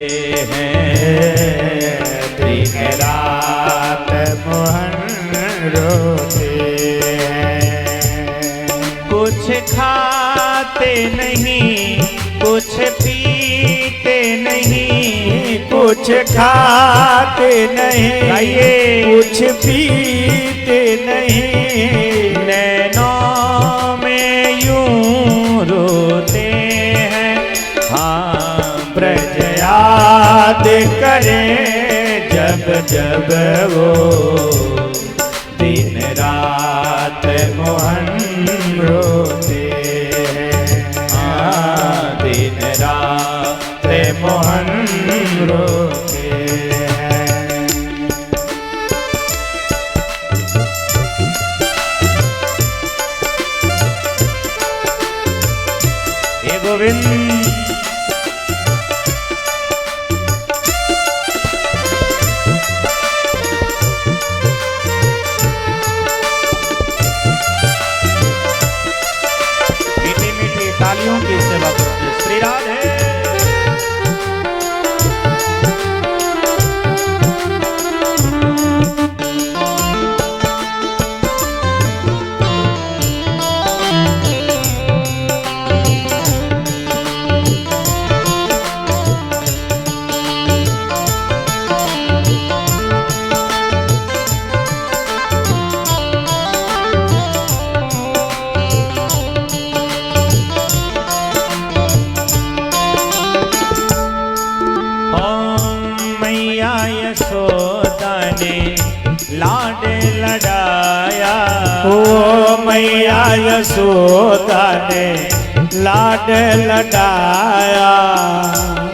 दिन रात मोहन रोते हैं। कुछ खाते नहीं, कुछ पीते नहीं, कुछ खाते नहीं, कुछ पीते नहीं, नैनों में यूं रोते हैं। हाँ, ब्रज याद करें जब जब वो दिन रात मोहन रोते हैं। दिन रात मोहन रोते हैं। हे गोविंद, तालियों की सेवा करते श्री राधे। यशोदा ने लाड लड़ाया, ओ मैया यशोदा ने लाड लड़ाया।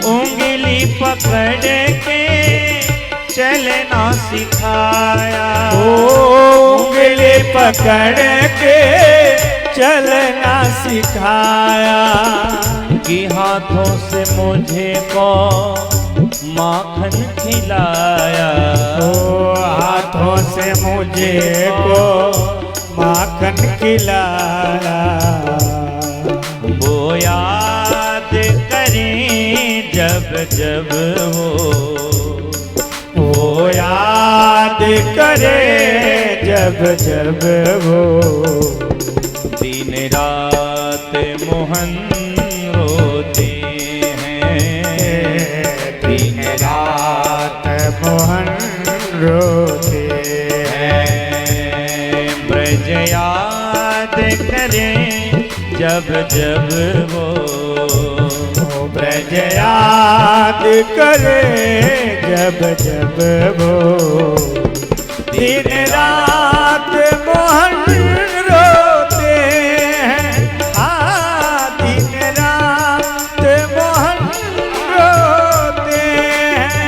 उंगली पकड़ के चलना सिखाया, ओ उंगली पकड़ के चलना सिखाया। कि हाथों से मुझे को माखन खिलाया, ओ हाथों से मुझे को माखन खिलाया। वो याद करें जब जब वो याद करें जब जब वो दिन रात मोहन रोते हैं। दिन रात मोहन रोते हैं। ब्रज याद करें जब जब वो ब्रज याद करें जब जब वो दिन रात मोहन रोते हैं। दिन रात मोहन रोते हैं।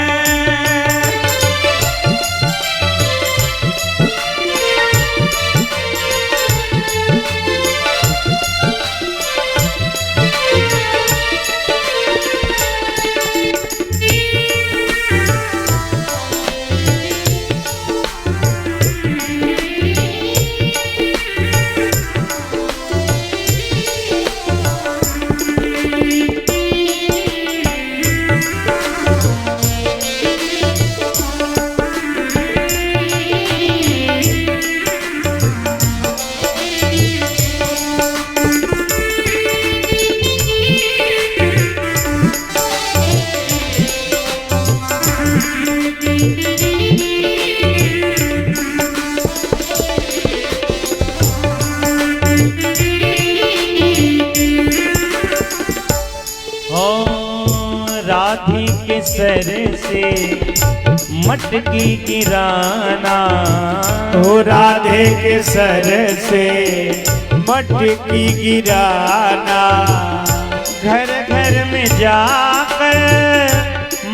राधी के सर से मटकी गिराना, ओ राधे के सर से मटकी गिराना। घर घर में जाकर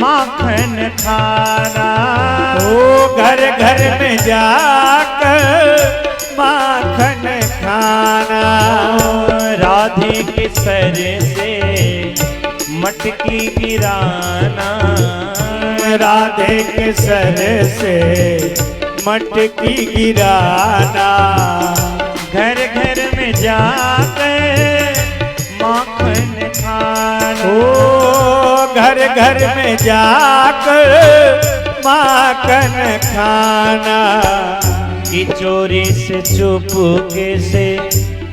माखन खाना, ओ घर घर में जाकर माखन खाना। राधे के सर से मटकी गिराना, राधे के सर से मटकी गिराना। घर घर में जाकर माखन खाना, ओ घर घर में जाकर माखन खाना, कि चोरी से चुपके से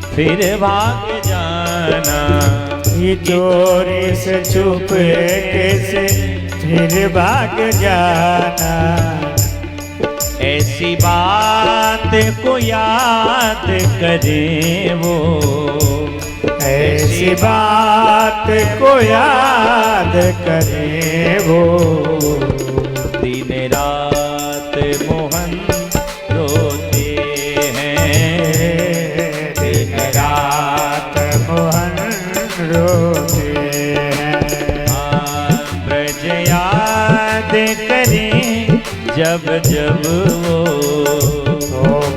फिर भाग जाना, ये चोरी से छुप कैसे फिर भाग जाना। ऐसी बात को याद करे वो, ऐसी बात को याद करे वो, दिन रात मोहन रोते हैं, दिन रात मोहन रोते हैं। ब्रज याद करें जब जब वो,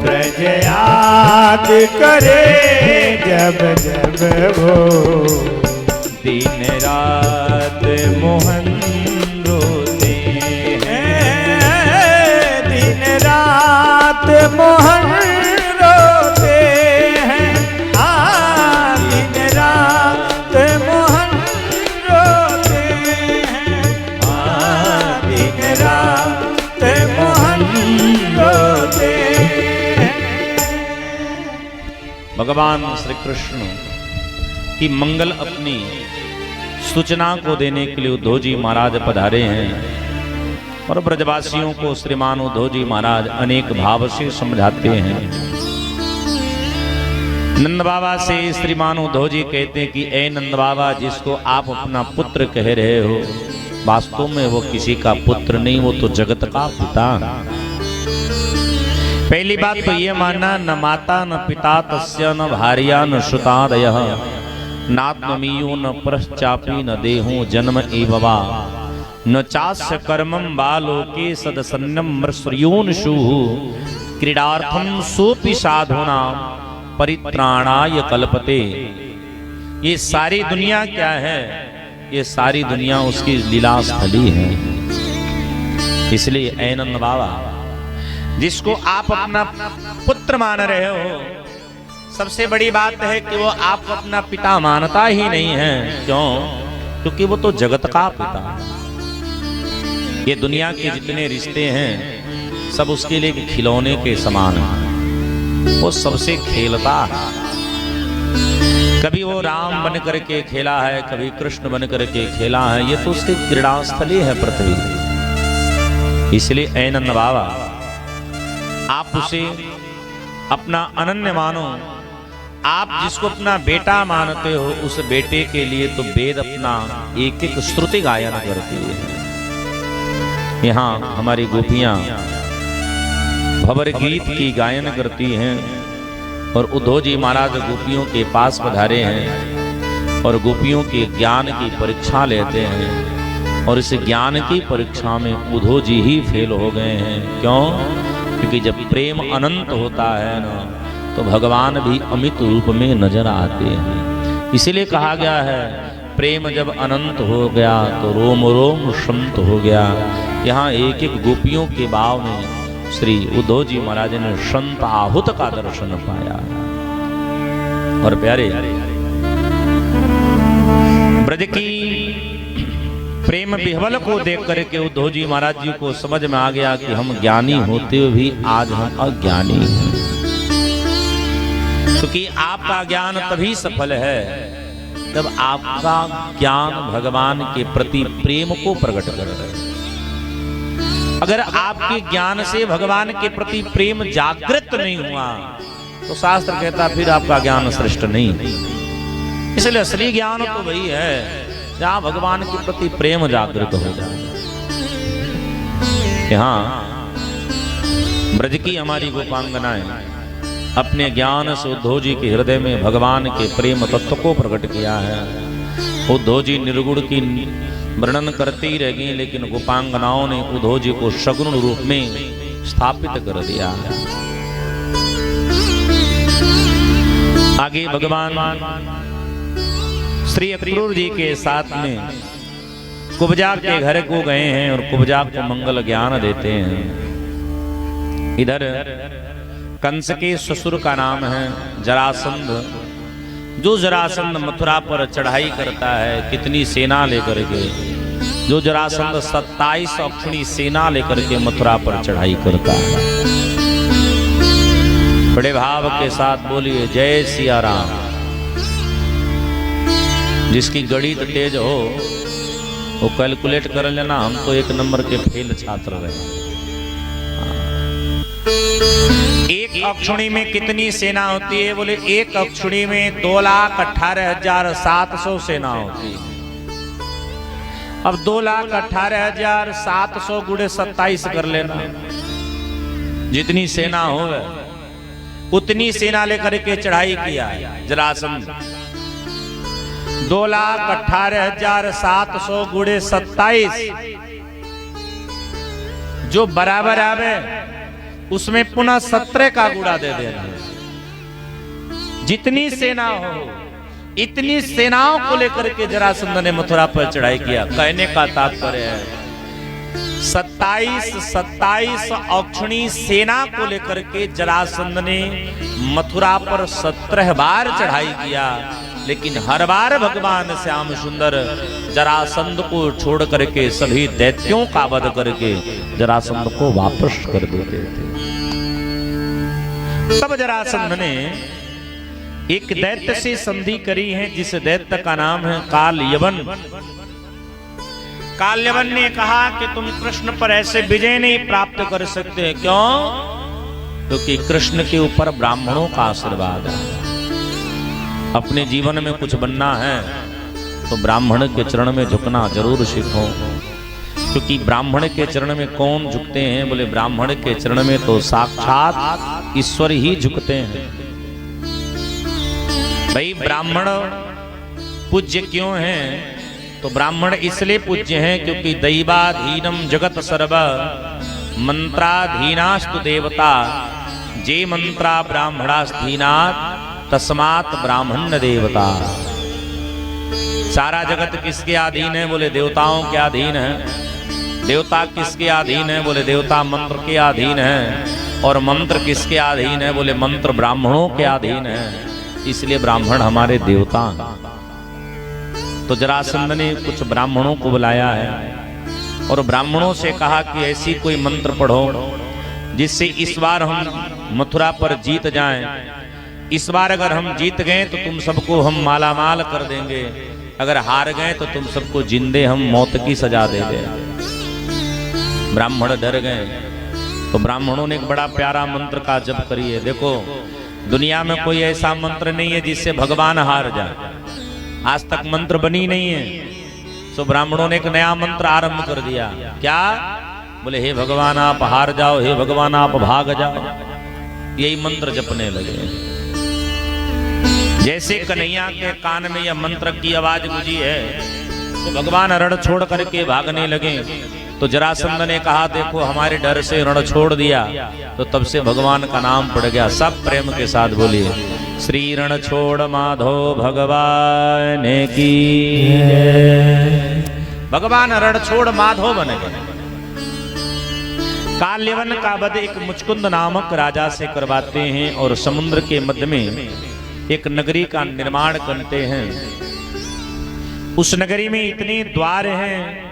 ब्रज याद करे जब जब वो, दिन रात मोहन रोते हैं, दिन रात मोहन रोते हैं। दिन रात मोहन रोते हैं, दिन रात मोहन रोते हैं। भगवान श्री कृष्ण की मंगल अपनी सूचना को देने के लिए उद्धव जी महाराज पधारे हैं और ब्रजवासियों को श्रीमान उद्धव जी महाराज अनेक भाव से समझाते हैं। नंद बाबा से श्रीमान उद्धव जी कहते हैं कि ए नंद बाबा, जिसको आप अपना पुत्र कह रहे हो, वास्तव में वो किसी का पुत्र नहीं, वो तो जगत का पिता। पहली बात तो ये मानना, न माता न पिता तस्य, न भार्या न श्रुतादयः, नात्ममीयो न परश्चापि न देहो जन्म एववा, न चास्य कर्मं बालोके सदसन्नम मृस्योनुषुः, क्रीडार्थं सोपि साधूनां परित्राणाय कल्पते। ये सारी दुनिया क्या है? ये सारी दुनिया उसकी लीला स्थली है। इसलिए ऐ नंद बाबा, जिसको आप अपना पुत्र मान रहे हो, सबसे बड़ी बात है कि वो आपको अपना पिता मानता ही नहीं है। क्यों? क्योंकि वो तो जगत का पिता। ये दुनिया के जितने रिश्ते हैं सब उसके लिए खिलौने के समान हैं। वो सबसे खेलता है। कभी वो राम बन करके खेला है, कभी कृष्ण बन करके खेला है। ये तो उसकी क्रीड़ा स्थली है पृथ्वी। इसलिए ऐ नंद बाबा, आप उसे अपना अनन्य मानो। आप जिसको अपना बेटा मानते हो, उस बेटे के लिए तो वेद अपना एक एक श्रुति गायन करती है। यहाँ हमारी गोपियां भंवर गीत की गायन करती हैं और उद्धव जी महाराज गोपियों के पास पधारे हैं और गोपियों के ज्ञान की परीक्षा लेते हैं। और इस ज्ञान की परीक्षा में उद्धव जी ही फेल हो गए हैं। क्यों? क्योंकि जब प्रेम अनंत होता है ना, तो भगवान भी अमित रूप में नजर आते हैं। इसीलिए कहा गया है, प्रेम जब अनंत हो गया तो रोम रोम शांत हो गया। यहाँ एक एक गोपियों के भाव में श्री उद्धव जी महाराज ने संत आहुत का दर्शन पाया। और प्यारे, ब्रज की प्रेम विह्वल को देख करके उद्धव जी महाराज जी को समझ में आ गया कि हम ज्ञानी होते हुए भी आज हम अज्ञानी हैं। क्योंकि आपका ज्ञान तभी सफल है जब आपका ज्ञान भगवान के प्रति प्रेम को प्रकट कर रहे। अगर आपके ज्ञान से भगवान के प्रति प्रेम जागृत नहीं हुआ तो शास्त्र कहता फिर आपका ज्ञान श्रेष्ठ नहीं। इसलिए असली ज्ञान तो वही है जहां भगवान के प्रति प्रेम जागृत हो जाए। यहाँ ब्रज की हमारी गोपांगनाएं अपने ज्ञान से उद्धव जी के हृदय में भगवान के प्रेम तत्व को प्रकट किया है। उद्धव जी निर्गुण की वर्णन करते ही रह गई, लेकिन गोपांगनाओं ने उद्धव जी को सगुण रूप में स्थापित कर दिया। आगे भगवान श्री अक्रूर जी के साथ में कुब्जा के घर को गए हैं और कुब्जा को मंगल ज्ञान देते हैं। इधर कंस के ससुर का नाम है जरासंध। जो जरासंध मथुरा पर चढ़ाई करता है, कितनी सेना लेकर के जो जरासंध 27 अक्षणी सेना लेकर के मथुरा पर चढ़ाई करता है। बड़े भाव के साथ बोलिए जय सिया राम। जिसकी गणित तेज हो वो कैलकुलेट कर लेना, हम तो 1 नंबर के फेल छात्र रहे। एक अक्षुणी में कितनी सेना होती है? बोले एक अक्षुणी में 2,18,700 सेना होती है। अब 2,18,700 गुणे 27 कर लेना, जितनी सेना हो उतनी सेना लेकर के चढ़ाई किया जरासंध। 2,18,700 गुणे 27 जो बराबर आवे उसमें पुनः 17 का गुणा दे देना। जितनी सेना हो इतनी सेनाओं को लेकर के जरासंध ने मथुरा पर चढ़ाई किया। कहने का तात्पर्य है 27 अक्षणी सेना को लेकर के जरासंध ने मथुरा पर 17 बार चढ़ाई किया, लेकिन हर बार भगवान श्याम सुंदर जरासंध को छोड़ करके सभी दैत्यों का वध करके जरासंध को वापस कर देते थे। तब जरासंध ने एक दैत्य से संधि करी है, जिस दैत्य का नाम है कालयवन। कालयवन ने कहा कि तुम कृष्ण पर ऐसे विजय नहीं प्राप्त कर सकते। क्यों? क्योंकि कृष्ण के ऊपर ब्राह्मणों का आशीर्वाद है। अपने जीवन में कुछ बनना है तो ब्राह्मण के चरण में झुकना जरूर सीखो। क्योंकि ब्राह्मण के चरण में कौन झुकते हैं? बोले ब्राह्मण के चरण में तो साक्षात ईश्वर ही झुकते हैं। भाई ब्राह्मण पूज्य क्यों हैं? तो ब्राह्मण इसलिए पूज्य हैं क्योंकि दैवाधीनम जगत सर्व मंत्राधीनास्तु देवता जे मंत्रा ब्राह्मणाधीनात् तस्मात् ब्राह्मण देवता। सारा जगत किसके अधीन है? बोले देवताओं के अधीन है। देवता किसके अधीन है? बोले देवता मंत्र के अधीन है। और मंत्र किसके अधीन है? बोले मंत्र ब्राह्मणों के अधीन है। इसलिए ब्राह्मण हमारे देवता हैं। तो जरासंध ने कुछ ब्राह्मणों को बुलाया है और ब्राह्मणों से कहा कि ऐसी कोई मंत्र पढ़ो जिससे इस बार हम मथुरा पर जीत जाएं। इस बार अगर हम जीत गए तो तुम सबको हम माला माल कर देंगे, अगर हार गए तो तुम सबको जिंदे हम मौत की सजा दे देंगे। ब्राह्मण डर गए तो ब्राह्मणों ने एक बड़ा प्यारा मंत्र का जप करिए। देखो दुनिया में कोई ऐसा मंत्र नहीं है जिससे भगवान हार जाए। आज तक मंत्र बनी नहीं है। तो ब्राह्मणों ने एक नया मंत्र आरंभ कर दिया। क्या? बोले हे भगवान आप हार जाओ, हे भगवान आप भाग जाओ। यही मंत्र जपने लगे। जैसे कन्हैया के कान में यह मंत्र की आवाज गूंजी है तो भगवान रण छोड़ करके भागने लगे। तो जरासंध ने कहा देखो हमारे डर से रण छोड़ दिया। तो तब से भगवान का नाम पड़ गया। सब प्रेम के साथ बोलिए श्री रण छोड़ माधो भगवान की। भगवान रण छोड़ माधो बन गए। काल्यवन का वध एक मुचकुंद नामक राजा से करवाते हैं और समुद्र के मध्य में एक नगरी का निर्माण करते हैं। उस नगरी में इतने द्वार हैं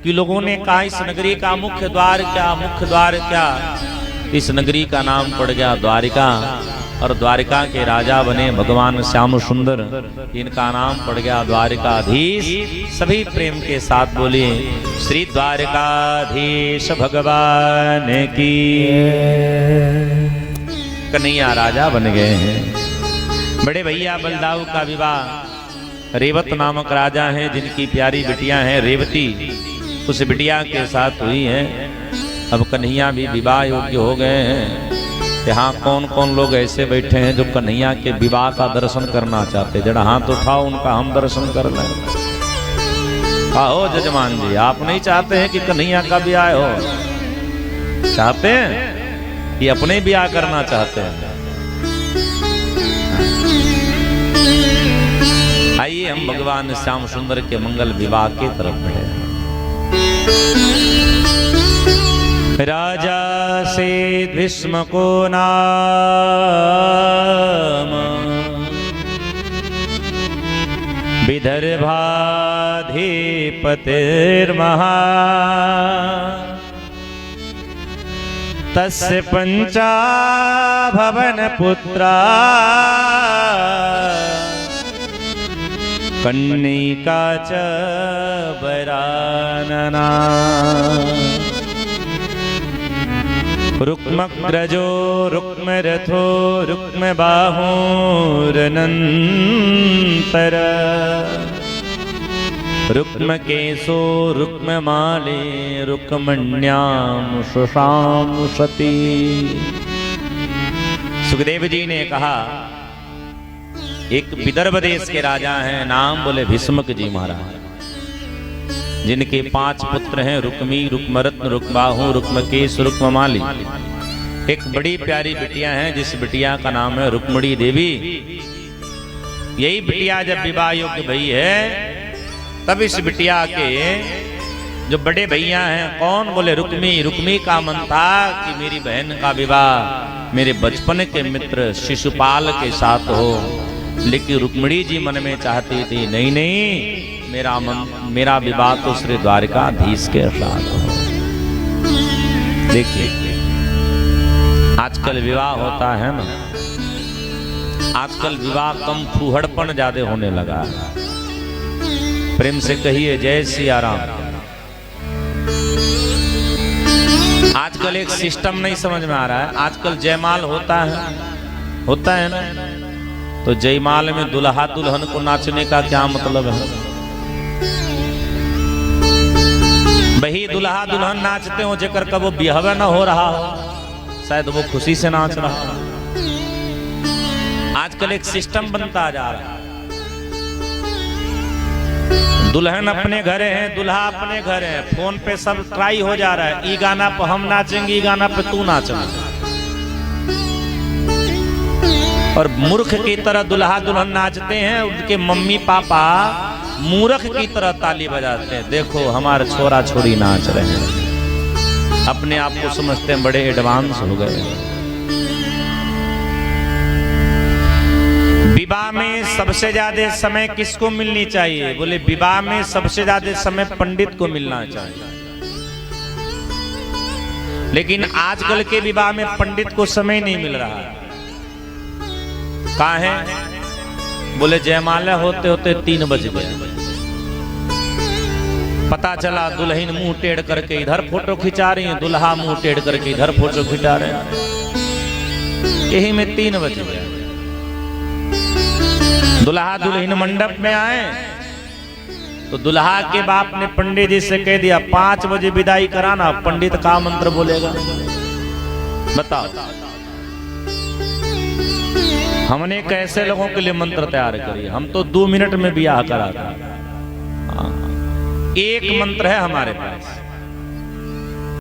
कि लोगों ने कहा इस नगरी का मुख्य द्वार क्या, मुख्य द्वार क्या। इस नगरी का नाम पड़ गया द्वारिका और द्वारिका के राजा बने भगवान श्याम सुंदर। इनका नाम पड़ गया द्वारिकाधीश। सभी प्रेम के साथ बोलिए श्री द्वारिकाधीश भगवान की। कन्हैया राजा बन गए हैं। बड़े भैया बलदाऊ का विवाह रेवत नामक राजा हैं जिनकी प्यारी बिटियां हैं रेवती, उस बिटिया के साथ हुई है। अब कन्हैया भी विवाह योग्य हो गए हैं। यहाँ कौन कौन लोग ऐसे बैठे हैं जो कन्हैया के विवाह का दर्शन करना चाहते? जरा हाथ उठाओ, उनका हम दर्शन कर लें। आओ जजमान जी, आप नहीं चाहते हैं कि कन्हैया का ब्याह हो? चाहते हैं कि अपने ब्याह करना चाहते हैं? आइए हम भगवान श्याम सुंदर के मंगल विवाह की तरफ बढ़े। राजा से भीष्म को नाम विदर्भाधीश विश्वाधिपतिर्महा तस्य पंचा भवन पुत्रा कन्निका च वरानना रुक्मग्रजो रुक्मरथो रुक्मबाहुरनन्तर रुक्मकेशो रुक्ममाले रुक्मण्यां सुषांसति। सुखदेव जी ने कहा एक विदर्भ देश के राजा हैं, नाम बोले भीष्मक जी महाराज, जिनके 5 पुत्र हैं, रुक्मी, रुक्मरत्न, रुक्मबाहु, रुक्मकेश, रुक्ममाली। एक बड़ी प्यारी बिटिया है जिस बिटिया का नाम है रुक्मणी देवी। यही बिटिया जब विवाह योग्य भई है तब इस बिटिया के जो बड़े भैया हैं, कौन बोले रुक्मी। रुक्मी का मन था कि मेरी बहन का विवाह मेरे बचपन के मित्र शिशुपाल के साथ हो, लेकिन रुक्मिणी जी मन में चाहती थी नहीं नहीं, मेरा विवाह तो श्री द्वारिकाधीश के साथ हो। देखिए आजकल विवाह होता है ना, आजकल विवाह कम फूहड़पन ज्यादा होने लगा है। प्रेम से कहिए जय सिया राम। आजकल एक सिस्टम नहीं समझ में आ रहा है। आजकल जयमाल होता है ना, तो जयमाल में दुल्हा दुल्हन को नाचने का क्या मतलब है? वही दुल्हा दुल्हन नाचते हो जेकर कब वो बिहवा न हो रहा हो, शायद वो खुशी से नाच रहा हो। आजकल एक सिस्टम बनता जा रहा है, दुल्हन अपने घरे हैं, दूल्हा अपने घरे हैं, फोन पे सब ट्राई हो जा रहा है, ई गाना पे हम नाचेंगे, ई गाना पे तू नाचेंगे। और मूर्ख की तरह दुल्हा दुल्हन नाचते हैं, उनके मम्मी पापा मूर्ख की तरह ताली बजाते हैं। देखो हमारे छोरा छोरी नाच रहे हैं, अपने आप को समझते हैं बड़े एडवांस हो गए। विवाह में सबसे ज्यादा समय किसको मिलनी चाहिए? बोले विवाह में सबसे ज्यादा समय पंडित को मिलना चाहिए। लेकिन आजकल के विवाह में पंडित को समय नहीं मिल रहा। कहाँ है? बोले जयमाला होते होते 3 बज गए। पता चला दुल्हन मुंह टेढ़ करके इधर फोटो खिंचा रही है, दुल्हा मुंह टेढ़ करके इधर फोटो खिंचा रहे हैं। यही में 3 बज गए। दुल्हा दुल्हन मंडप में आए तो दुल्हा के बाप ने पंडित जी से कह दिया 5 बजे विदाई कराना। पंडित का मंत्र बोलेगा? बताओ हमने कैसे लोगों के लिए मंत्र तैयार करिए? हम तो 2 मिनट में ब्याह करा था। 1 मंत्र है हमारे पास,